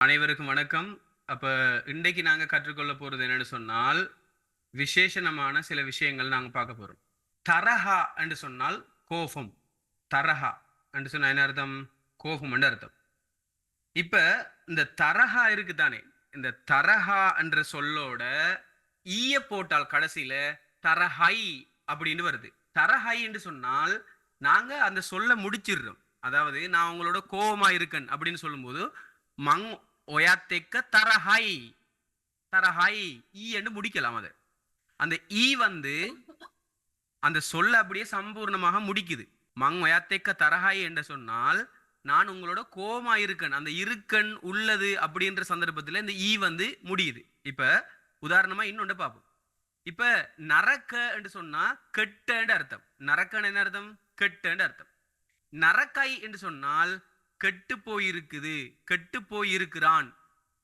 அனைவருக்கும் வணக்கம். அப்ப இன்றைக்கு நாங்க கற்றுக்கொள்ள போறது என்னன்னு சொன்னால், விசேஷணமான சில விஷயங்கள் நாங்க பார்க்க போறோம். தரஹா என்று சொன்னால் கோபம். தரஹா என்று சொன்னா என்ன அர்த்தம்? கோபம் என்று அர்த்தம். இப்ப இந்த தரஹா இருக்கு தானே, இந்த தரஹா என்ற சொல்லோட ஈய போட்டால் கடைசியில தரஹை அப்படின்னு வருது. தரஹை என்று சொன்னால் நாங்க அந்த சொல்ல முடிச்சிடுறோம். அதாவது நான் உங்களோட கோபமா இருக்கேன் அப்படின்னு சொல்லும்போது மங் ஒயாத்தெக்க தரஹை தரஹை ஈ என்று முடிக்கலாம். அது அந்த ஈ வந்து அந்த சொல்ல அப்படியே சம்பூர்ணமாக முடிக்குது. மங் ஒயாத்தெக்க தரஹை என்று சொன்னால் நான் உங்களோட கோமா இருக்கன், அந்த இருக்கன் உள்ளது அப்படின்ற சந்தர்ப்பத்தில் இந்த ஈ வந்து முடியுது. இப்ப உதாரணமா இன்னொன்று பார்ப்போம். இப்ப நரக்க என்று சொன்னா கெட்ட அர்த்தம். நரக்கன் என்ன அர்த்தம்? கெட்ட அர்த்தம். நரக்காய் என்று சொன்னால் கெட்டு போயிருக்குது, கெட்டு போயிருக்கிறான்,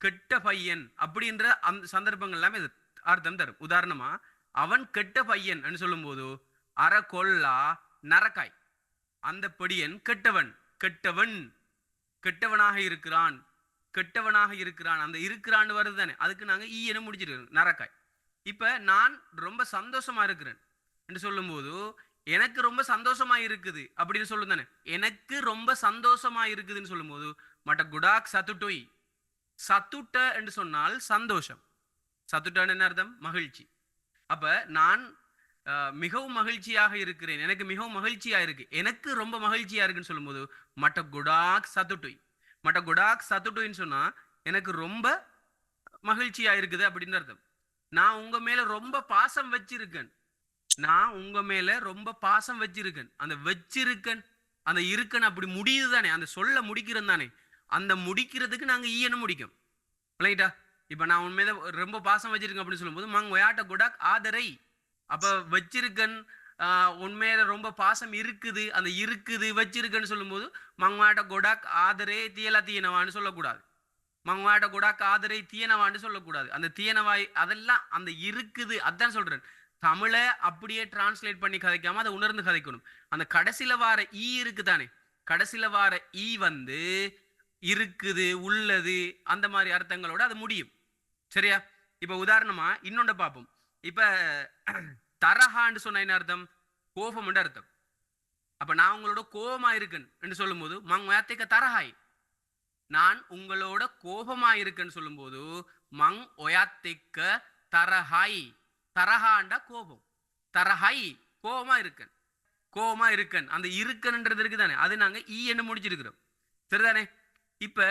கெட்ட பையன் அப்படின்ற அந்த சந்தர்ப்பங்கள் எல்லாமே அர்த்தம் தரும். உதாரணமா அவன் கெட்ட பையன் என்று சொல்லும் போது அற கொல்லா நரக்காய், அந்த படியன் கெட்டவன், கெட்டவன் கெட்டவனாக இருக்கிறான், கெட்டவனாக இருக்கிறான், அந்த இருக்கிறான் வருது தானே, அதுக்கு நாங்க ஈ என முடிச்சிருக்கோம் நரக்காய். இப்ப நான் ரொம்ப சந்தோஷமா இருக்கிறேன் என்று சொல்லும் போது எனக்கு ரொம்ப சந்தோஷமா இருக்குது அப்படின்னு சொல்லும் தானே, எனக்கு ரொம்ப சந்தோஷமா இருக்குதுன்னு சொல்லும் போது மட்ட குடாக் சத்துட்டொய், சத்துட்ட என்று சொன்னால் சந்தோஷம். சத்துட்டான்னு என்ன அர்த்தம்? மகிழ்ச்சி. அப்ப நான் மிகவும் மகிழ்ச்சியாக இருக்கிறேன், எனக்கு மிகவும் மகிழ்ச்சியா இருக்கு, எனக்கு ரொம்ப மகிழ்ச்சியா இருக்குன்னு சொல்லும்போது மட்ட குடாக் சத்துட்டொய். மட்ட குடாக் சத்துட்டொய்ன்னு சொன்னா எனக்கு ரொம்ப மகிழ்ச்சியா இருக்குது அப்படின்னு அர்த்தம். நான் உங்க மேல ரொம்ப பாசம் வச்சிருக்கேன், நான் உங்க மேல ரொம்ப பாசம் வச்சிருக்கேன், அந்த வச்சிருக்கன் அந்த இருக்கன் அப்படி முடியுது தானே, அந்த சொல்ல முடிக்கிறேன் தானே, அந்த முடிக்கிறதுக்கு நாங்க ஈயன்னு முடிக்கும். ரைட்டா? இப்ப நான் உண்மையில ரொம்ப பாசம் வச்சிருக்கேன் அப்படின்னு சொல்லும்போது மங் ஒயாட்ட குடாக் ஆதரை. அப்ப வச்சிருக்கன் உண்மையில ரொம்ப பாசம் இருக்குது, அந்த இருக்குது வச்சிருக்கன்னு சொல்லும்போது மங்வாட்ட கொடாக் ஆதரே தீயலா தீயனவான்னு சொல்லக்கூடாது. மங்வாட்ட கொடாக் ஆதரை தீயனவான்னு சொல்லக்கூடாது. அந்த தீயனவாய் அதெல்லாம் அந்த இருக்குது, அதான் சொல்றேன். தமிழை அப்படியே டிரான்ஸ்லேட் பண்ணி கதைக்காம அதை உணர்ந்து கதைக்கணும். அந்த கடைசியில வார ஈ இருக்கு தானே, கடைசியில வார ஈ வந்து இருக்குது, உள்ளது, அந்த மாதிரி அர்த்தங்களோட அது முடியும். சரியா? இப்ப உதாரணமா இன்னொன்று பார்ப்போம். இப்ப தரஹான்னு சொன்ன என்ன அர்த்தம்? கோபம் என்று அர்த்தம். அப்ப நான் உங்களோட கோபமா இருக்கேன் என்று சொல்லும் போது மங் ஒயாத்தேக்க தரஹாய், நான் உங்களோட கோபமா இருக்கேன்னு சொல்லும் போது மங் ஒயாத்தேக்க தரஹாய். தரஹாண்டா கோபம், தரஹை கோபமா இருக்கன், கோபமா இருக்கன், அந்த இருக்கன்ன்றது இருக்கு தானே, அது நாங்க ஈ என்ன முடிச்சிருக்கிறோம். சரிதானே? இப்ப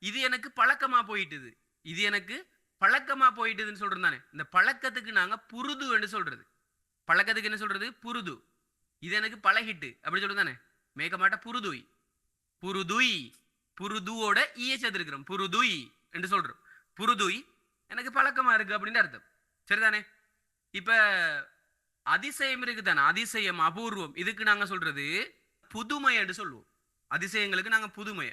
இது எனக்கு பழக்கமா போயிட்டுது, இது எனக்கு பழக்கமா போயிட்டுதுன்னு சொல்றோம் தானே. இந்த பழக்கத்துக்கு நாங்க புருது என்று சொல்றது. பழக்கத்துக்கு என்ன சொல்றது? புருது. இது எனக்கு பழகிட்டு அப்படி சொல்றது தானே. மேக்க மாட்டா புருதுய், புருதுய், புருதுவோட ஈய சேர்த்திருக்கிறோம், புருதுய் என்று சொல்றோம். புருதுய் எனக்கு பழக்கமா இருக்கு அப்படின்னு அர்த்தம். சரிதானே? இப்ப அதிசயம் இருக்கு தானே, அதிசயம், அபூர்வம், இதுக்கு நாங்க சொல்றது புதுமை என்று சொல்லுவோம். அதிசயங்களுக்கு நாங்க புதுமைய.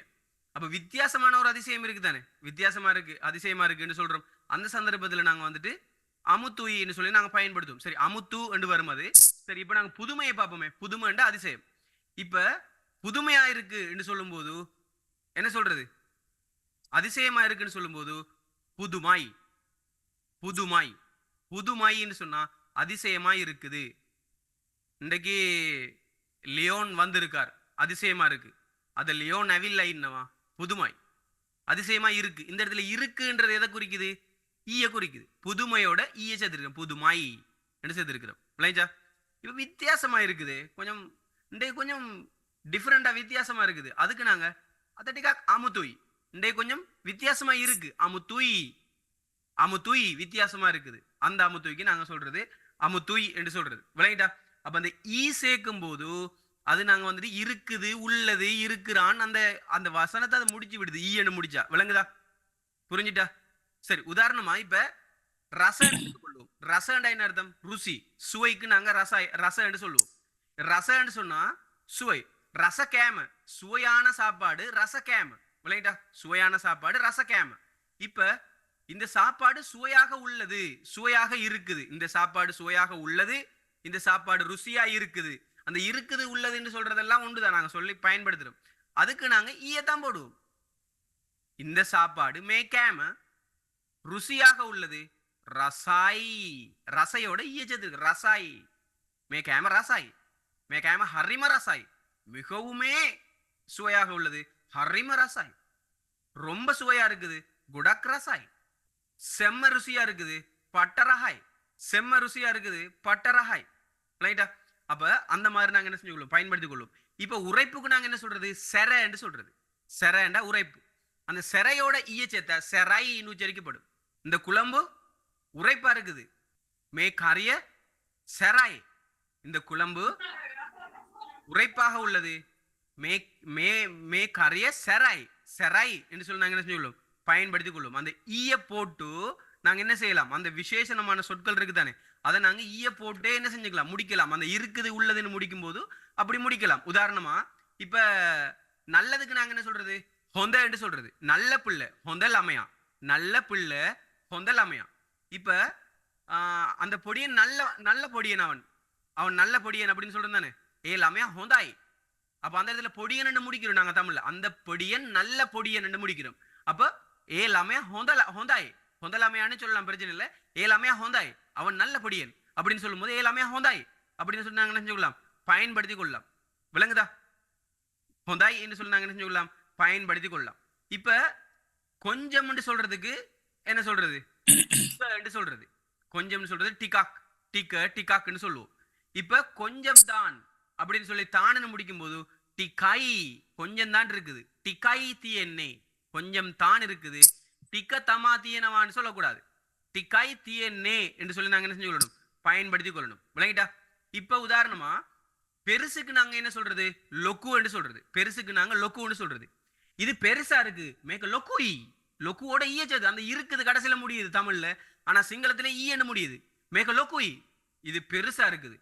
அப்ப வித்தியாசமான ஒரு அதிசயம் இருக்கு தானே, வித்தியாசமா இருக்கு, அதிசயமா இருக்குன்னு சொல்றோம். அந்த சந்தர்ப்பத்தில் நாங்க வந்துட்டு அமுத்துயின்னு சொல்லி நாங்க பயன்படுத்துவோம். சரி, அமுத்து என்று வரும் அது. சரி, இப்ப நாங்க புதுமையை பார்ப்போமே. புதுமை என்ற அதிசயம். இப்ப புதுமையா இருக்கு என்று சொல்லும் போது என்ன சொல்றது? அதிசயமா இருக்குன்னு சொல்லும் போது புதுமாய், புதுமாய், புதுமைன்னு சொன்னா அதிசயமா இருக்குது. இன்றைக்கு லியோன் வந்திருக்கார், அதிசயமா இருக்கு. அது லியோன் நவில் ஐன்னவா புதுமை, அதிசயமா இருக்கு. இந்த இடத்துல இருக்குன்றது எதை குறிக்குது? ஈய குறிக்குது. புதுமையோட ஈய சேர்த்திருக்கோம், புதுமை என்று சேர்த்திருக்கிறோம். இல்லைங்களா? இப்ப வித்தியாசமா இருக்குது, கொஞ்சம் இன்றைக்கு கொஞ்சம் டிஃப்ரெண்டா வித்தியாசமா இருக்குது, அதுக்கு நாங்க அதட்டிக்கா அமுத்துய். இன்றைக்கு கொஞ்சம் வித்தியாசமா இருக்கு, அமுத்துய், அமுத்துய் வித்தியாசமா இருக்குது, அந்த அமுத்துய்க்கு நாங்க சொல்றது அமுத்துய் என்று சொல்றது. விளங்கிட்டா? அப்ப அந்த ஈ சேர்க்கும் போது அது நாங்க வந்துட்டு இருக்குது, உள்ளது, இருக்கிறான், அந்த அந்த வசனத்தை அதை முடிச்சு விடுது ஈன்னு முடிச்சா. விளங்குதா? புரிஞ்சுட்டா? சரி, உதாரணமா இப்ப ரசம் எடுத்துக்கொள்வோம். ரசம் என்ன அர்த்தம்? ருசி, சுவைக்கு நாங்க ரச என்று சொல்லுவோம். ரசன்னு சொன்னா சுவை. ரச கேம சுவையான சாப்பாடு, ரச கேம. விளங்கிட்டா? சுவையான சாப்பாடு ரச கேம. இப்ப இந்த சாப்பாடு சுவையாக உள்ளது, சுவையாக இருக்குது, இந்த சாப்பாடு சுவையாக உள்ளது, இந்த சாப்பாடு ருசியா இருக்குது. அந்த இருக்குது உள்ளதுன்னு சொல்றதெல்லாம் ஒன்றுதான், நாங்க சொல்லி பயன்படுத்துறோம். அதுக்கு நாங்க ஈயத்தான் போடுவோம். இந்த சாப்பாடு மேய்க்காம ருசியாக உள்ளது. ரசாய், ரசையோட ஈயச்சத்து இருக்கு. ரசாய் மேய்க்காம ரசாய், மேய்க்காம ஹரிம ரசாய், மிகவுமே சுவையாக உள்ளது. ஹரிம ரசாய் ரொம்ப சுவையா இருக்குது. குடக் ரசாய் செம்ம ருசியா இருக்குது. பட்டரஹாய் செம்ம ருசியா இருக்குது. பட்டரஹாய் ரைட்டா. அப்ப அந்த மாதிரி நாங்க என்ன செஞ்சுக்கொள்ளும், பயன்படுத்திக் கொள்ளும். இப்ப உரைப்புக்கு நாங்க என்ன சொல்றது, செரை என்று சொல்றது. செரைண்டா உரைப்பு. அந்த செரையோட ஈயச்சேத்த செராயின்னு உச்சரிக்கப்படும். இந்த குழம்பு உரைப்பா இருக்குது. மே கரிய செராய், இந்த குழம்பு உரைப்பாக உள்ளது. மே மே மே கரிய செராய், செராய் என்று சொல்லி நாங்க என்ன செஞ்சுக்கொள்ளும், பயன்படுத்திக் கொள்ளும். அந்த ஈய போட்டு நாங்க என்ன செய்யலாம், அந்த விசேஷமான சொற்கள் இருக்குதானே, அதை நாங்க ஈய போட்டே என்ன செஞ்சுக்கலாம், முடிக்கலாம். அந்த இருக்குது உள்ளதுன்னு முடிக்கும் போது அப்படி முடிக்கலாம். உதாரணமா இப்ப நல்லதுக்கு நாங்க என்ன சொல்றது, ஹொந்த என்று சொல்றது. நல்ல பிள்ளை ஹொந்தல் அமையா, நல்ல பிள்ளை ஹொந்தல் அமையா. இப்ப அந்த பொடியன் நல்ல நல்ல பொடியன், அவன் அவன் நல்ல பொடியன் அப்படின்னு சொல்றது தானே, ஏல் அமையா ஹொந்தாய். அப்ப அந்த இடத்துல பொடியன் முடிக்கிறோம் நாங்க தமிழ்ல. அந்த பொடியன் நல்ல பொடியன் முடிக்கிறோம். அப்ப ஏல் அமையா ஹொந்தாய், ஹொந்தலாமையான்னு சொல்லலாம், பிரச்சனை இல்லை. ஏலாமையா ஹோந்தாய், அவன் நல்ல பொடியன் அப்படின்னு சொல்லும் போது ஏலாமையா ஹோந்தாய் அப்படின்னு சொல்லி நாங்க என்ன செஞ்சுக்கலாம், பயன்படுத்தி கொள்ளலாம். விளங்குதா? ஹோந்தாய் என்று சொல்லி நாங்க என்ன செஞ்சுக்கலாம், பயன்படுத்தி கொள்ளலாம். இப்ப கொஞ்சம் சொல்றதுக்கு என்ன சொல்றது, என்று சொல்றது. கொஞ்சம் சொல்றது டிகாக், டிகாக்னு சொல்லுவோம். இப்ப கொஞ்சம் தான் அப்படின்னு சொல்லி தானு முடிக்கும் போது டிகாய், கொஞ்சம் தான் இருக்குது. டிகாய் தீயன்னே, கொஞ்சம் தான் இருக்குது. டிக்க தமா தீயனவான்னு சொல்லக்கூடாது. டிக்காய் தீயன்னே என்று சொல்லி நாங்க என்ன செஞ்சு கொள்ளணும், பயன்படுத்தி கொள்ளணும். விளங்கிட்டா? இப்ப உதாரணமா பெருசுக்கு நாங்க என்ன சொல்றது, லொக்கு என்று சொல்றது. பெருசுக்கு நாங்க லொக்குன்னு சொல்றது. இது பெருசா இருக்கு, மேக்க லொக்குய், லொக்குவோட ஈயச்சது அந்த இருக்குது கடைசியில முடியுது தமிழ்ல. ஆனா சிங்களத்துல ஈன்னு முடியுது, மேக்க லொக்குய். இது பெருசா இருக்குது.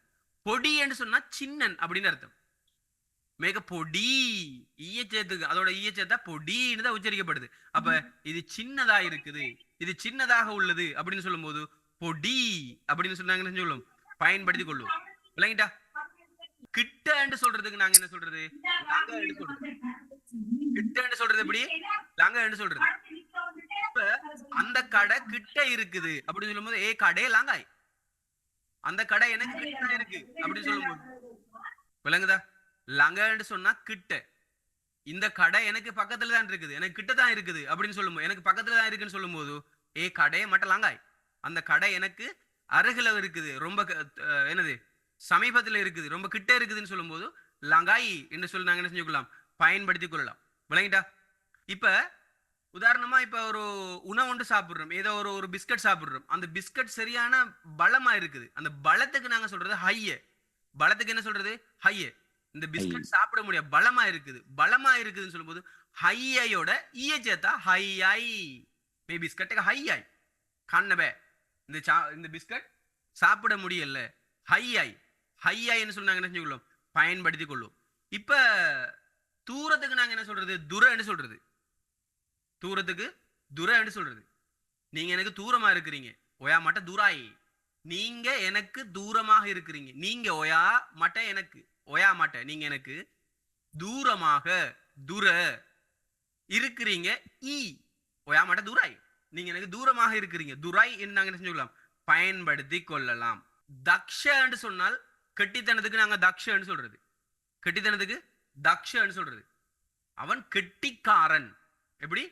பொடி என்று சொன்னா சின்னன் அப்படின்னு அர்த்தம். மேக பொடி, ஈயச்சேத்துக்கு அதோட ஈயச்சேத்தா பொடின்னு தான் உச்சரிக்கப்படுது. அப்ப இது சின்னதா இருக்குது, இது சின்னதாக உள்ளது அப்படின்னு சொல்லும் போது பொடி அப்படின்னு சொன்னாங்கன்னு சொல்லும், பயன்படுத்தி கொள்ளும். விளங்கிட்டா? கிட்ட என்று சொல்றதுக்கு நாங்க என்ன சொல்றது, லாங்க என்று சொல்றது. கிட்ட என்று சொல்றது எப்படி, லாங்க என்று சொல்றது. இப்ப அந்த கடை கிட்ட இருக்குது அப்படின்னு சொல்லும் போது ஏ கடை லாங்காய், அந்த கடை எனக்கு கிட்ட இருக்கு அப்படின்னு சொல்லும் போது. விளங்குதா? லங்கன்னு சொன்னா கிட்ட, இந்த கடை எனக்கு பக்கத்துல தான் இருக்குது, எனக்கு கிட்ட தான் இருக்குது அப்படின்னு சொல்லும்போது, எனக்கு பக்கத்துல தான் இருக்குன்னு சொல்லும் போது ஏ கடையை மட்டும் லாங்காய், அந்த கடை எனக்கு அருகில இருக்குது, ரொம்ப என்னது சமீபத்துல இருக்குது, ரொம்ப கிட்ட இருக்குதுன்னு சொல்லும் போது லங்காய் என்று சொல்லி நாங்க என்ன செஞ்சுக்கலாம், பயன்படுத்தி கொள்ளலாம். விளங்கிட்டா? இப்ப உதாரணமா இப்ப ஒரு உணவு ஒன்று சாப்பிடுறோம், ஏதோ ஒரு பிஸ்கட் சாப்பிடுறோம். அந்த பிஸ்கட் சரியான பலமா இருக்குது, அந்த பலத்துக்கு நாங்க சொல்றது ஹைய. பலத்துக்கு என்ன சொல்றது, ஹைய. இந்த பிஸ்கட் சாப்பிட முடியாது, பலமா இருக்குது. பலமா இருக்குதுன்னு சொல்லும்போது ஹையோட ஈயச்சேத்தா ஹையாய். மே பிஸ்கட்டுக்கு ஹையாய் கண்ணபே, இந்த பிஸ்கட் சாப்பிட முடியல, ஹையாய். ஹையாய்ன்னு சொல்லி நாங்க என்ன செஞ்சுக்கொள்ளும், பயன்படுத்தி கொள்ளும். இப்ப தூரத்துக்கு நாங்க என்ன சொல்றது, துரன்னு சொல்றது. தூரத்துக்கு துரன்னு சொல்றது. நீங்க எனக்கு தூரமா இருக்கிறீங்க, ஒயா மட்ட துராய். நீங்க எனக்கு தூரமாக இருக்கிறீங்க, நீங்க ஒயா மட்ட எனக்கு, ஒயா மாட்ட நீங்க எனக்கு தூரமாக துர இருக்கிறீங்க. ஈ ஒயா மாட்ட துராய், நீங்க எனக்கு தூரமாக இருக்கிறீங்க. துராய் என்று நாங்க என்ன செஞ்சுக்கலாம், பயன்படுத்தி கொள்ளலாம். தக்ஷன்னு சொன்னால் கெட்டித்தனத்துக்கு நாங்க தக்ஷன்னு சொல்றது. கெட்டித்தனத்துக்கு தக்ஷன்னு சொல்றது. அவன் கெட்டிக்காரன். எப்படி?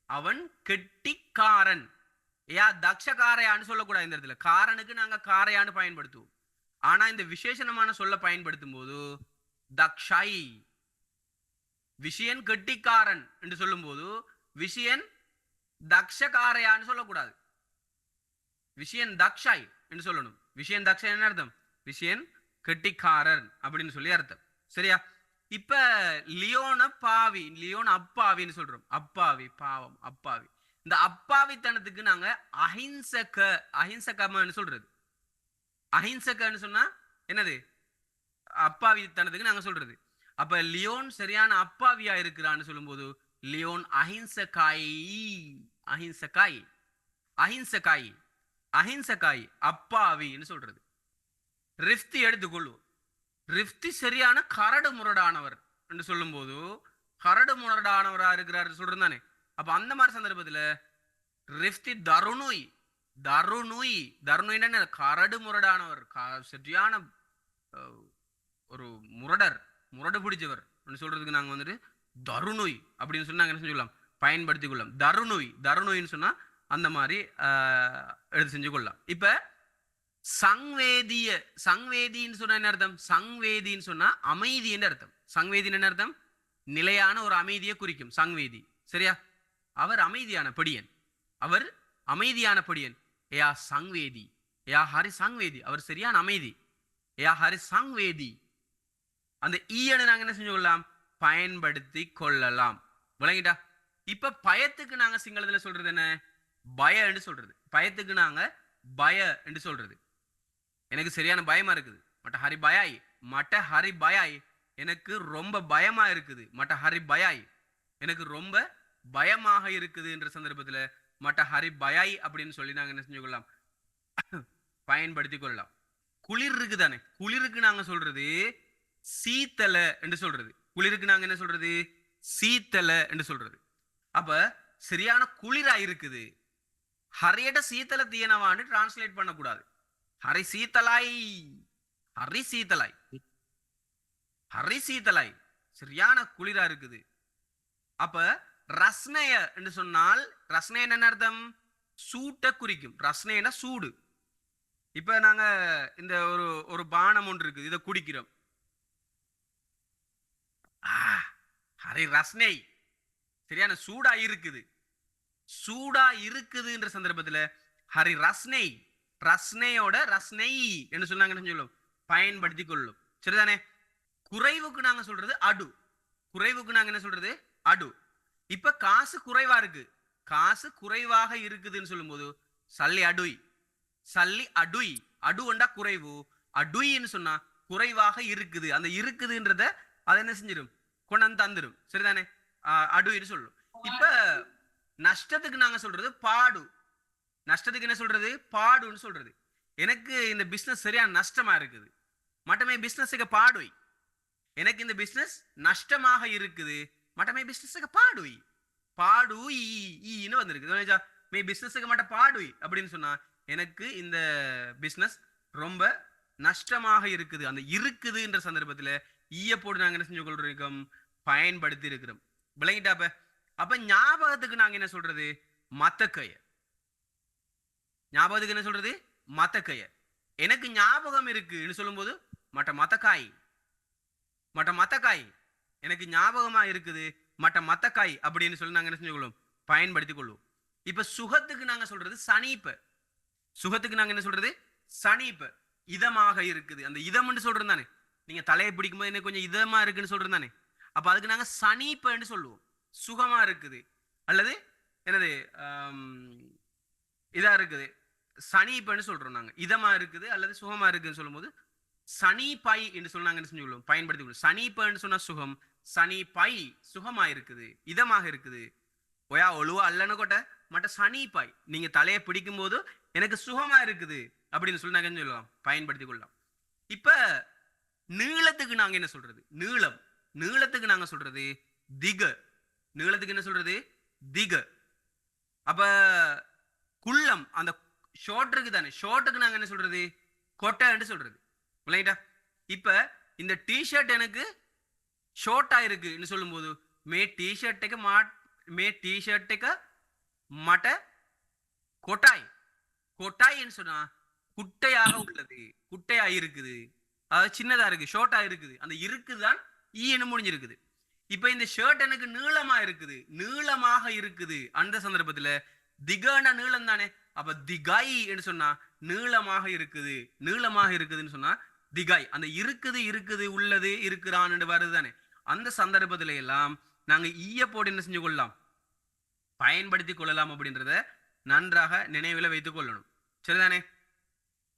அவன் கெட்டிக்காரன். ஏயா தக்ஷகாரையான்னு சொல்லக்கூடாது இந்த இடத்துல. காரனுக்கு நாங்க காரையான்னு பயன்படுத்துவோம். ஆனா இந்த விசேஷமான சொல்ல பயன்படுத்தும் போது தக்ஷாய், விஷயன் கெட்டிக்காரன் என்று சொல்லும் போது விஷயன் தக்ஷகாரையான்னு சொல்லக்கூடாது, விஷயன் தக்ஷாய் என்று சொல்லணும். விஷயன் தக்ஷாய் என்ன அர்த்தம், விஷயன் கெட்டிக்காரன் அப்படின்னு சொல்லி அர்த்தம். சரியா? இப்ப லியோன பாவி, லியோன் அப்பாவின்னு சொல்றோம். அப்பாவி, பாவம், அப்பாவி. இந்த அப்பாவித்தனத்துக்கு நாங்க அஹிம்சக, அஹிம்சகம்னு சொல்றது. அஹிம்சகன்னு சொன்னா என்னது, அப்பாவித்தனத்துக்கு நாங்க சொல்றது. அப்ப லியோன் சரியான அப்பாவியா இருக்கிறான்னு சொல்லும் போது லியோன் அஹிம்சகாய், அஹிம்சகாய், அஹிம்சகாய், அஹிம்சகாய், அப்பாவின்னு சொல்றது. ரிஃப்தி எடுத்துக்கொள்வோம். ரிஃப்தி சரியான கரடு முரடானவர் என்று சொல்லும் போது கரடு முரடானவரா இருக்கிறார் சொல்றது தானே. அப்ப அந்த மாதிரி சந்தர்ப்பத்துல ரிஃப்தி தருணுய் தருணுய் தருணுய்னா கரடு முரடானவர், சரியான ஒரு முரடு பிடிச்சவர் சொல்றதுக்கு நாங்க வந்துட்டு தருணுய் அப்படின்னு சொன்னாங்க என்ன சொல்லலாம், பயன்படுத்திக் கொள்ளலாம். தருணுய்னு சொன்னா அந்த மாதிரி எடுத்து செஞ்சு கொள்ளலாம். இப்ப சங்வேதின்னு சொன்னா என்ன அர்த்தம்? சங்வேதின்னு சொன்னா அமைதி என்று அர்த்தம். சங்வேதின்னு என்ன அர்த்தம்? நிலையான ஒரு அமைதியை குறிக்கும் சங்வேதி. சரியா? அவர் அமைதியான படியன், அவர் அமைதியான படியன். ஏயா சங்வேதி, ஏயா ஹரி சங்வேதி, அவர் சரியான அமைதி. ஏயா ஹரி சங்வேதி, அந்த ஈயனை நாங்க என்ன செஞ்சு கொள்ளலாம், பயன்படுத்தி கொள்ளலாம். விளங்கிட்டா? இப்ப பயத்துக்கு நாங்க சிங்களத்துல சொல்றது என்ன? பய என்று சொல்றது. பயத்துக்கு நாங்க பய என்று சொல்றது. எனக்கு சரியான பயமா இருக்குது, மட்ட ஹரி பயாய், எனக்கு ரொம்ப பயமா இருக்குது, மட்ட ஹரி பயாய், எனக்கு ரொம்ப பயமாக இருக்குது என்ற சந்தர்ப்பத்துல மட்ட ஹரி பயாய் அப்படின்னு சொல்லி நாங்க என்ன செஞ்சு கொள்ளலாம், பயன்படுத்தி கொள்ளலாம். குளிர் இருக்கு தானே, குளிருக்கு நாங்க சொல்றது சீத்தல என்று சொல்றது. குளிருக்கு நாங்க என்ன சொல்றது? சீத்தல என்று சொல்றது. அப்ப சரியான குளிரா இருக்குது, ஹரியட சீத்தல தீயனவான்னு டிரான்ஸ்லேட் பண்ணக்கூடாது. ஹரி சீத்தலாய், ஹரி சீத்தலாய், ஹரி சீத்தலாய், சரியான குளிரா இருக்குது. அப்ப ரஸ்னய என்று சொன்னால், ரஸ்னய என்ன அர்த்தம்? சூட்டை குறிக்கும். ரஸ்னயனா சூடு. இப்ப நாங்க இந்த ஒரு பானம் ஒன்று இருக்குது, இதை குடிக்கிறோம். ஹரி ரஸ்னை, சரியான சூடா இருக்குது. சூடா இருக்குது என்ற சந்தர்ப்பத்துல ஹரி ரஸ்னை, ரஸ்னையோட ரஸ்னை என்று சொன்னாங்கன்னு சொல்லும், பயன்படுத்தி கொள்ளும். சரிதானே? குறைவுக்கு நாங்க சொல்றது அடு. குறைவுக்கு நாங்க என்ன சொல்றது? அடு. இப்ப காசு குறைவா இருக்கு, காசு குறைவாக இருக்குதுன்னு சொல்லும் போது சல்லி அடுய், சல்லி அடுய். அடுண்டா குறைவு, அடுயின்னு சொன்னா குறைவாக இருக்குது. அந்த இருக்குதுன்றத அதை என்ன செஞ்சிடும், கொண்டாந்து தந்துடும். சரிதானே? அடுன்னு சொல்லும். இப்ப நஷ்டத்துக்கு நாங்க சொல்றது பாடு. நஷ்டத்துக்கு என்ன சொல்றது? பாடுன்னு சொல்றது. எனக்கு இந்த பிசினஸ் சரியா நஷ்டமா இருக்குது, மட்டுமே பிசினஸுக்கு பாடுவை. எனக்கு இந்த பிசினஸ் நஷ்டமாக இருக்குது, மட்டுமே பிசினஸுக்கு பாடுவை. பாடுன்னு வந்திருக்கு. மே பிசினஸுக்கு மட்டும் பாடுவை அப்படின்னு சொன்னா எனக்கு இந்த பிசினஸ் ரொம்ப நஷ்டமாக இருக்குது. அந்த இருக்குது என்ற சந்தர்ப்பத்துல ஈய போட்டு நாங்க என்ன செஞ்சு கொள்றோம், பயன்படுத்தி இருக்கிறோம். விளங்கிட்டாப்ப? அப்ப ஞாபகத்துக்கு நாங்க என்ன சொல்றது? மத்தக்கைய. ஞாபகத்துக்கு என்ன சொல்றது? மத்தக்கைய. எனக்கு ஞாபகம் இருக்குன்னு சொல்லும் போது மட்ட மத்தக்காய், மட்ட மத்தக்காய், எனக்கு ஞாபகமா இருக்குது, மட்ட மத்தக்காய் அப்படின்னு சொல்லி நாங்க என்ன செஞ்சு கொள்வோம், பயன்படுத்தி கொள்வோம். இப்ப சுகத்துக்கு நாங்க சொல்றது சனீப்ப. சுகத்துக்கு நாங்க என்ன சொல்றது? சனீப்ப. இதமாக இருக்குது. அந்த இதம்னு சொல்றது தானே, நீங்க தலையை பிடிக்கும் போது என்ன கொஞ்சம் இதமா இருக்குன்னு சொல்றது தானே. அப்ப அதுக்கு நாங்க சனீப்பன்னு சொல்லுவோம். சுகமா இருக்குது அல்லது என்னது இதா இருக்குது, சனீப்பன்னு சொல்றோம் நாங்க. இதமா இருக்குது அல்லது சுகமா இருக்குன்னு சொல்லும் போது சனீபாய் என்று சொல்லி நாங்க என்ன செஞ்சு கொள்வோம், பயன்படுத்தி கொள்வோம். சனீப்பன்னு சொன்னா சுகம், சனீபாய் சுகமா இருக்குது, இதமாக இருக்குது. ஒயா ஒழுவா அல்லன்னு கொட்ட மட்ட சனீபாய், நீங்க தலையை பிடிக்கும் போது எனக்கு சுகமா இருக்குது அப்படின்னு சொல்லி நாங்க என்ன சொல்லலாம், பயன்படுத்தி கொள்ளலாம். இப்ப நீளத்துக்கு நாங்க என்ன சொல்றது? நீளம். நீளத்துக்கு நாங்க சொல்றது திக. நீளத்துக்கு என்ன சொல்றது? திக. அப்ப குள்ளம், அந்த ஷார்ட் இருக்கு தானே, ஷார்ட்டுக்கு நாங்க என்ன சொல்றது? கொட்டைன்னு சொல்றது. இல்லைட்டா? இப்ப இந்த டிஷர்ட் எனக்கு ஷார்ட்டா இருக்குன்னு சொல்லும் போது மே டிஷர்ட்டுக்கு மட்ட கொட்டாய். கொட்டாய்ன்னு சொன்னா குட்டையாக உள்ளது, குட்டையா இருக்குது, அதாவது சின்னதா இருக்கு, ஷார்ட்டா இருக்குது. அந்த இருக்குதான் ஈன்னு முடிஞ்சிருக்குது. இப்ப இந்த ஷர்ட் எனக்கு நீளமா இருக்குது, நீளமாக இருக்குது. அந்த சந்தர்ப்பத்துல திகன நீளம் தானே. அப்ப திகாய் என்று சொன்னா நீளமாக இருக்குது, நீளமாக இருக்குதுன்னு சொன்னா திகாய். அந்த இருக்குது இருக்குது உள்ளது இருக்கிறான்னு வருது தானே. அந்த சந்தர்ப்பத்தில எல்லாம் நாங்க ஈய போட்டு என்ன செஞ்சு கொள்ளலாம், பயன்படுத்தி கொள்ளலாம். அப்படின்றத நன்றாக நினைவில் வைத்துக் கொள்ளணும். சரிதானே?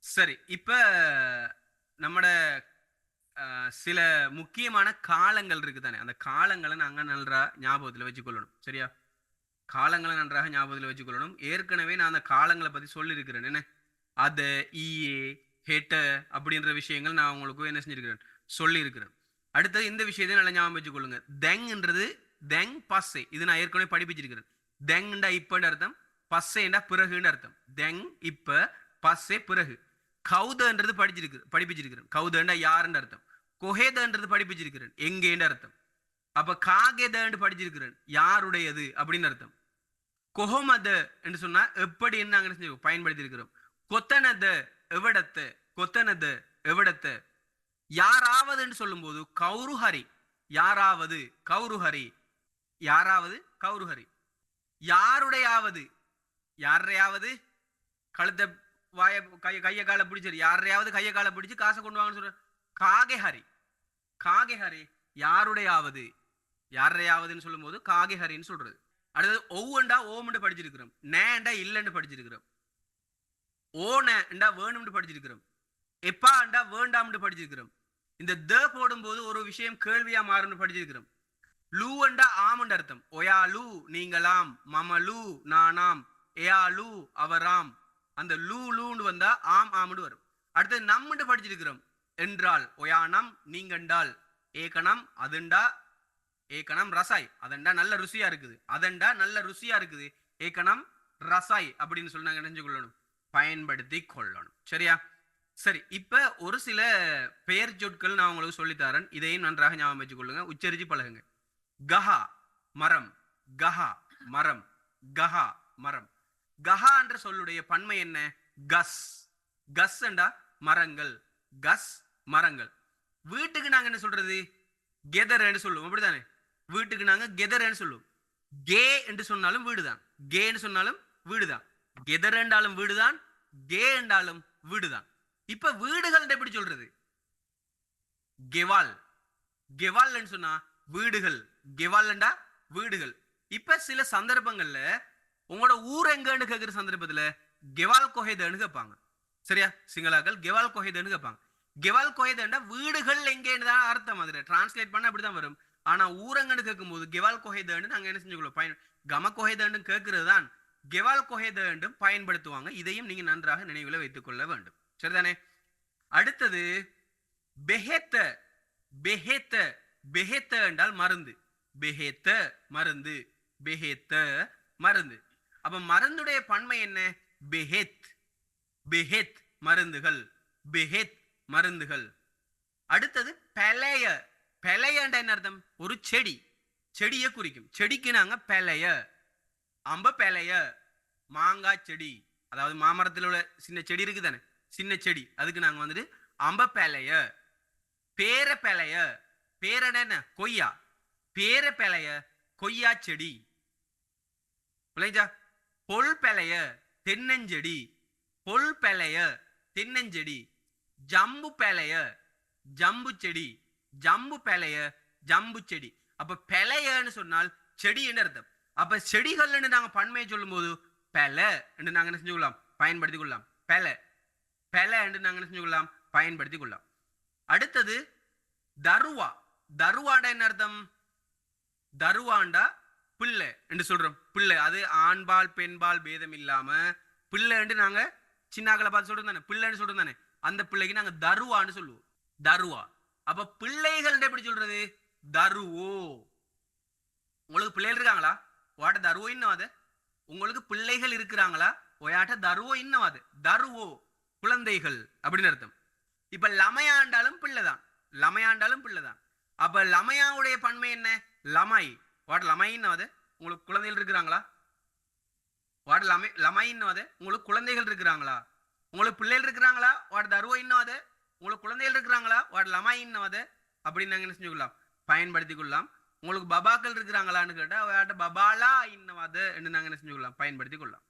சரி, இப்ப நம்மட சில முக்கியமான காலங்கள் இருக்கு தானே, அந்த காலங்களை நாங்க நன்றா ஞாபகத்துல வச்சுக்கொள்ளணும். சரியா? காலங்களை நன்றாக ஞாபகத்துல வச்சுக்கொள்ளணும். ஏற்கனவே நான் அந்த காலங்களை பத்தி சொல்லியிருக்கிறேன். என்ன அத ஈயே ஹெட்ட அப்படின்ற விஷயங்கள் நான் உங்களுக்கு என்ன செஞ்சிருக்கிறேன், சொல்லி இருக்கிறேன். அடுத்தது இந்த விஷயத்தை நல்லா ஞாபகம் வச்சுக்கொள்ளுங்க. தெங்ன்றது தெங் பாசே, இது நான் ஏற்கனவே படிப்பிச்சிருக்கிறேன். தெங்டா இப்பன்னு அர்த்தம், பஸ்ஸேண்டா பிறகுன்னு அர்த்தம். தெங் இப்ப, பஸ்ஸே பிறகு. கௌதன்றது படிப்பிச்சிருக்கிறேன். கௌதண்டா யாருன்னு அர்த்தம். கொஹேதன்றது படிப்பிச்சிருக்கிறேன், எங்கேன்னு அர்த்தம். அப்ப காகேதன்னு படிச்சிருக்கிறேன், யாருடையது அப்படின்னு அர்த்தம். கொஹமத என்று சொன்னா எப்படி என்ன பயன்படுத்தி இருக்கிறோம். கொத்தனத எவிடத்த, கொத்தனத எவிடத்த. யாராவது சொல்லும் போது கௌருஹரி, யாராவது கௌருஹரி, யாராவது கௌருஹரி. யாருடையாவது, யாரையாவது கழுத்த வாய கைய காலை பிடிச்சாரு, யாரையாவது கைய காலை பிடிச்சு காசை கொண்டு வாங்கன்னு சொல்ற காகேஹரி, காகேஹரி. யாருடையாவது, யாரையாவதுன்னு சொல்லும் போது காகேஹரின்னு சொல்றது. அடுத்தது ஒவ்வொண்டா ஓமுண்டு படிச்சிருக்கிறோம், நேண்டா இல்லைன்னு படிச்சிருக்கிறோம், ஓனண்டா வேணும்னு படிச்சிருக்கிறோம், எப்பாண்டா வேண்டாம்னு படிச்சிருக்கிறோம். இந்த த போடும்போது ஒரு விஷயம் கேள்வியா மாறும்னு படிச்சிருக்கிறோம். லூவண்டா ஆமுண்டு அர்த்தம், ஒயாலு நீங்களாம், மமலு நானாம், எயாலு அவராம். அந்த லூ லூன்னு வந்தா ஆம் ஆமுண்டு வரும். அடுத்தது நம்மண்டு படிச்சிருக்கிறோம், என்றால் ஒயானம் நீங்கண்டால், ஏகனம் அதுண்டா, ஏகனம் ரசாய் அதண்டா நல்ல ருசியா இருக்குது, அதண்டா நல்ல ருசியா இருக்குது, ஏகனம் ரசாய் அப்படின்னு சொல்லி நாங்க நினைஞ்சு கொள்ளணும், பயன்படுத்தி கொள்ளணும். சரியா? சரி, இப்ப ஒரு சில பெயர் சொற்கள் நான் உங்களுக்கு சொல்லித்தரேன், இதையும் நன்றாக ஞாபகம் வச்சுக் கொள்ளுங்க, உச்சரிச்சு பழகுங்க. கஹா மரம், கஹா மரம், கஹா மரம். கஹா என்ற சொல்லுடைய பன்மை என்ன? கஸ். கஸ் என்றா மரங்கள், கஸ் மரங்கள். வீட்டுக்கு நாங்க என்ன சொல்றது? கெதர்ன்னு சொல்லுவோம், அப்படித்தானே? வீட்டுக்கு நாங்க கெதர்ன்னு சொல்லுவோம். கே என்று சொன்னாலும் வீடுதான், கேன்னு சொன்னாலும் வீடுதான். கெதர் என்றாலும் வீடுதான், கே என்றாலும் வீடுதான். இப்ப வீடுகள் எப்படி சொல்றது? கெவால். கெவால் சொன்னா வீடுகள், கெவால்ண்டா வீடுகள். இப்ப சில சந்தர்ப்பங்கள்ல உங்களோட ஊர் எங்கன்னு கேட்கிற சந்தர்ப்பத்துல கெவால் கொஹேதன்னு கேட்பாங்க. சரியா? சிங்களாக்கள் கெவால் கொஹேதன்னு கேட்பாங்க. கெவால் கொஹேதண்டா வீடுகள் எங்கேன்னு தான் அர்த்தம். அதுல டிரான்ஸ்லேட் பண்ண அப்படிதான் வரும். ஆனா ஊரங்கன்னு கேட்கும் போது கெவால் கொஹேதன்னு நாங்க என்ன செஞ்சுக்கொள்ளும், கம கொஹேதன்னு கேட்கிறது தான் கெவால் கொஹேதன்னு பயன்படுத்துவாங்க. இதையும் நீங்க நன்றாக நினைவில் வைத்துக் கொள்ள வேண்டும். சரிதானே? அடுத்தது பெஹேத்த. பெஹேத்த, பெஹேத்த என்றால் மருந்து. பெஹேத்த மருந்து, பெஹேத்த மருந்து. அப்ப மருந்துடைய பன்மை என்ன? பெஹேத். பெஹேத் மருந்துகள், பெஹேத் மருந்துகள். அடுத்தது பெலைய. பெலையண்டா என்ன அர்த்தம்? ஒரு செடி, செடியை குறிக்கும். செடிக்கு நாங்க பெலைய, அம்ப பெலைய, மாங்காய் செடி, அதாவது மாமரத்தில் உள்ள சின்ன செடி இருக்கு தானே, சின்ன செடி, அதுக்கு நாங்க வந்துட்டு அம்ப பெலைய. பேர பெலைய, பேரட என்ன? கொய்யா. பேர பெலைய கொய்யா செடி. பொல் பெலைய தென்னஞ்செடி, பொல் பெலைய தென்னஞ்செடி. ஜம்பு பெலைய ஜம்பு செடி, ஜம்பு பெலைய ஜம்பு செடி. அப்ப பெலையன்னு சொன்னால் செடி என்று அர்த்தம். அப்ப செடிகள் நாங்க பன்மையை சொல்லும் போது பெல என்று நாங்க என்ன செஞ்சு கொள்ளலாம், பயன்படுத்திக் கொள்ளலாம். பெல, பெல என்று நாங்க என்ன செஞ்சு கொள்ளலாம், பயன்படுத்திக் கொள்ளலாம். அடுத்தது தருவா. தருவாண்டா என்ன அர்த்தம்? தருவாண்டா பிள்ளை என்று சொல்றோம். பிள்ளை அது ஆண்பால் பெண்பால் பேதம் இல்லாம பிள்ளை என்று நாங்க சின்னாக்களை பார்த்து சொல்றோம் தானே, பிள்ளைன்னு சொல்றோம் தானே, அந்த பிள்ளைக்கு நாங்க தருவான்னு சொல்லுவோம், தருவா. அப்ப பிள்ளைகள் எப்படி சொல்றது? தருவோ. உங்களுக்கு பிள்ளைகள் இருக்காங்களா? ஓட்ட தருவோ இன்னவாது. உங்களுக்கு பிள்ளைகள் இருக்கிறாங்களா? ஒயாட்ட தருவோ இன்னவாது. தருவோ குழந்தைகள் அப்படின்னு அர்த்தம். இப்ப லமையாண்டாலும் பிள்ளைதான், லமையாண்டாலும் பிள்ளைதான். அப்ப லமையாவுடைய பன்மை என்ன? லமாய். வாட் லமைன்னு உங்களுக்கு குழந்தைகள் இருக்கிறாங்களா? வாட் லமை லமைன்னு உங்களுக்கு குழந்தைகள் இருக்கிறாங்களா? உங்களுக்கு பிள்ளைகள் இருக்கிறாங்களா? வாட் தருவோ இன்னவாது. உங்களுக்கு குழந்தைகள் இருக்கிறாங்களா? வாட் லமாயின்னு அப்படின்னு நாங்க என்ன செஞ்சுக்கலாம், பயன்படுத்திக் கொள்ளலாம். உங்களுக்கு பபாக்கள் இருக்கிறாங்களான்னு கேட்டா வாட்ட பபாலா இன்னவாது என்று நாங்க என்ன செஞ்சுக்கலாம், பயன்படுத்திக் கொள்ளலாம்.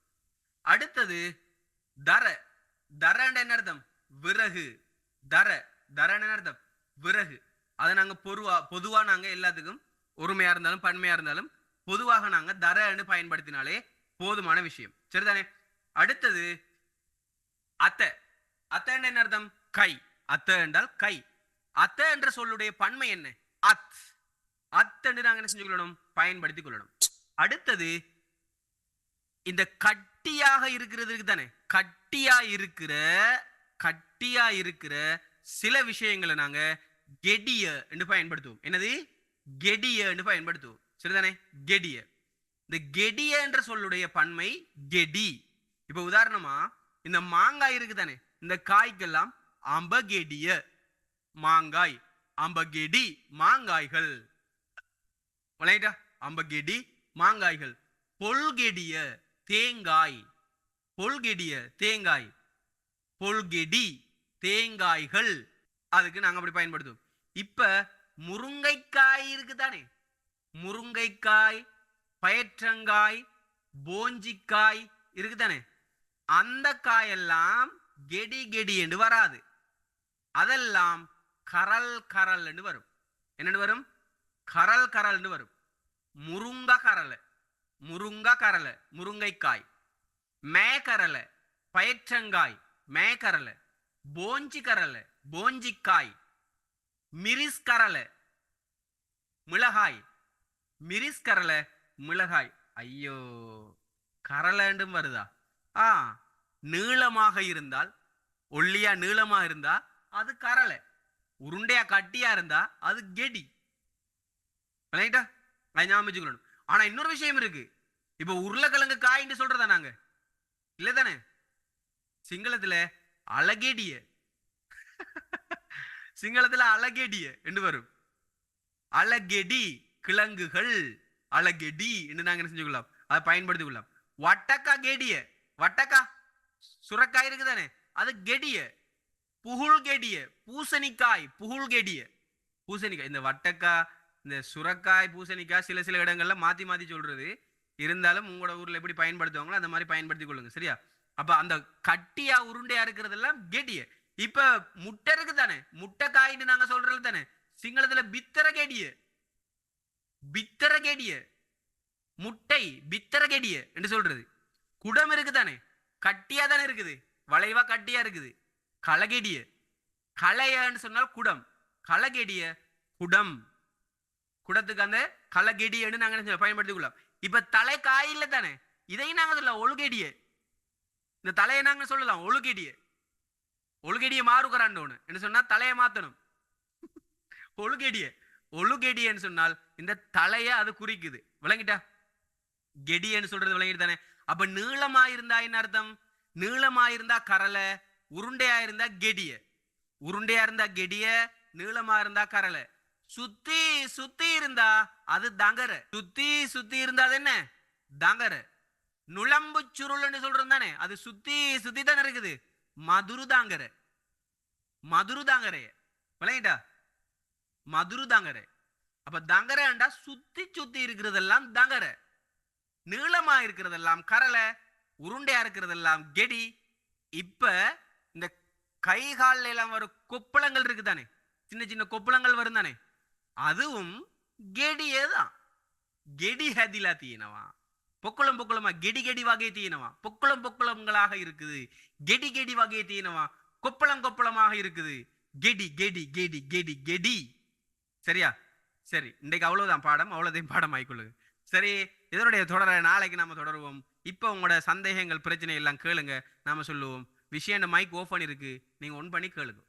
அடுத்தது தர. தரண்ட என்ன அர்த்தம்? விறகு. தர, தரன் என்ன அர்த்தம்? விறகு. அதை நாங்க பொதுவா நாங்க எல்லாத்துக்கும் ஒருமையா இருந்தாலும் பன்மையா இருந்தாலும் பொதுவாக நாங்க தரன்னு பயன்படுத்தினாலே போதுமான விஷயம். சரிதானே? அடுத்தது அத்த. அத்த என்ன அர்த்தம்? கை. அத்த என்றால் கை. அத்த என்ற சொல்லுடைய பன்மை என்ன? அத். அத் என்று நாங்க என்ன செஞ்சு கொள்ளணும், பயன்படுத்திக் கொள்ளணும். அடுத்தது இந்த கட்டியாக இருக்கிறதுக்கு தானே, கட்டியா இருக்கிற, கட்டியா இருக்கிற சில விஷயங்களை நாங்க கெடிய என்று பயன்படுத்துவோம். என்னது? கெடிய என்று பயன்படுத்துவோம். சரிதானே? கெடிய. இந்த கெடிய என்ற சொல்லுடைய பன்மை கெடி. இப்ப உதாரணமா இந்த மாங்காய் இருக்கு தானே, இந்த காய்க்கெல்லாம் அம்பகெடிய மாங்காய், அம்பகெடி மாங்காய்கள். அம்பகெடி மாங்காய்கள். பொல்கெடிய தேங்காய், பொல்கெடிய தேங்காய், பொல்கெடி தேங்காய்கள். அதுக்கு நாங்க அப்படி பயன்படுத்துவோம். இப்ப முருங்கைக்காய் இருக்கு தானே, முருங்கைக்காய், பயற்றங்காய், போஞ்சிக்காய் இருக்கு தானே, அந்த காயெல்லாம் கெடி கெடி என்று வராது. அதெல்லாம் கரல் கரல் என்று வரும். என்னென்னு வரும்? கரல் கரல் வரும். முருங்க கரல, முருங்க கரல முருங்கைக்காய், மேகரல பயற்றங்காய், மேகரல, போஞ்சி கரல போஞ்சிக்காய், மிரிஸ் கரல மிளகாய், மிரிஸ் கரல மிளகாய். ஐயோ, கரலண்டும் வருதா? நீளமாக இருந்தால், ஒல்லியா நீளமா இருந்தா அது கரலை, உருண்டையா கட்டியா இருந்தா அது கெடி. ஞாபகம். ஆனா இன்னொரு விஷயம் இருக்கு. இப்ப உருளைக்கிழங்கு காயின்னு சொல்றதா நாங்க இல்ல தானே? சிங்களத்துல அழகேடிய, சிங்களத்துல அழகேடிய என்று வரும். அழகெடி கிழங்குகள், அழகெடி என்று நாங்க என்ன செஞ்சுக்கலாம், அதை பயன்படுத்திக் கொள்ளலாம். வட்டக்கா கெடிய, வட்டக்கா சுரக்காய் இருக்குதானே, அது கெடிய. புகுள் கெடிய பூசணிக்காய், புகுள் கெடிய பூசணிக்காய். இந்த வட்டக்காய், இந்த சுரக்காய், பூசணிக்காய் சில சில இடங்கள்ல மாத்தி மாத்தி சொல்றது. இருந்தாலும் உங்களோட ஊர்ல எப்படி பயன்படுத்துவாங்களோ அந்த மாதிரி பயன்படுத்திக் கொள்ளுங்க, சரியா? அப்ப அந்த கட்டியா உருண்டையா இருக்கிறதெல்லாம் கெடிய. இப்ப முட்டை இருக்கு தானே, முட்டைக்காயின்னு நாங்க சொல்றது தானே, சிங்களத்துல பித்தர கெடிய, பித்தர கெடிய முட்டை, பித்தர கெடிய என்று சொல்றது. குடம் இருக்கு தானே, கட்டியா தானே இருக்குது, வளைவா கட்டியா இருக்குது, களகெடிய. களையன்னு சொன்னால் குடம், களகெடிய குடம். குடத்துக்கு அந்த களகெடியன்னு நாங்க பயன்படுத்திக்கலாம். இப்ப தலை காயில்ல தானே, இதையும் நாங்க சொல்லலாம் ஒழுகெடிய. இந்த தலையை நாங்க சொல்லலாம் ஒழுகெடிய, ஒழுகெடிய மாறுகிறான்னு என்ன சொன்னா தலையை மாத்தணும். ஒழுகெடிய, ஒழுகெடியன்னு சொன்னால் இந்த தலைய அது குறிக்குது. விளங்கிட்டா? கெடியன்னு சொல்றது விளங்கிட்டு தானே? அப்ப நீளமா இருந்தா என்ன அர்த்தம்? நீளமா இருந்தா கரலை, உருண்டையா இருந்தா கெடிய. உருண்டையா இருந்தா கெடிய, நீளமா இருந்தா கரலை. சுத்தி சுத்தி இருந்தா அது தங்கர. சுத்தி சுத்தி இருந்தா அது என்ன? தங்கர. நுளம்பு சுருள்னு சொல்றோம் தானே, அது சுத்தி சுத்தி தானே இருக்குது, மதுரு தாங்கர. மதுரு தாங்கரைய விளங்கிட்டா? மதுரு தாங்கரை. அப்ப தங்கரண்டா சுத்தி சுத்தி இருக்கிறதெல்லாம் தங்கர, நீளமா இருக்கிறதெல்லாம் கரலை, உருண்டையா இருக்கிறதெல்லாம் கெடி. இப்ப இந்த கை கால எல்லாம் வரும் கொப்பளங்கள் இருக்கு தானே, சின்ன சின்ன கொப்பளங்கள் வரும் தானே, அதுவும் கெடியே தான். கெடி ஹதிலா தீனவா, பொக்குளம் பொக்குளமா கெடி கெடி வகை தீனவா, பொக்குளம் பொக்குளங்களாக இருக்குது, கெடி கெடி வகை தீனவா, கொப்பளம் கொப்பளமாக இருக்குது, கெடி கெடி கெடி கெடி கெடி. சரியா? சரி, இன்றைக்கு அவ்வளவுதான் பாடம், அவ்வளோதையும் பாடம் ஆயிக்கொள்ளுங்க. சரி, இதனுடைய தொடர நாளைக்கு நாம தொடருவோம். இப்போ உங்களோட சந்தேகங்கள் பிரச்சனை எல்லாம் கேளுங்க, நாம சொல்லுவோம். விஷயம் மைக் ஓபன் இருக்கு, நீங்க ஒன் பண்ணி கேளுங்க.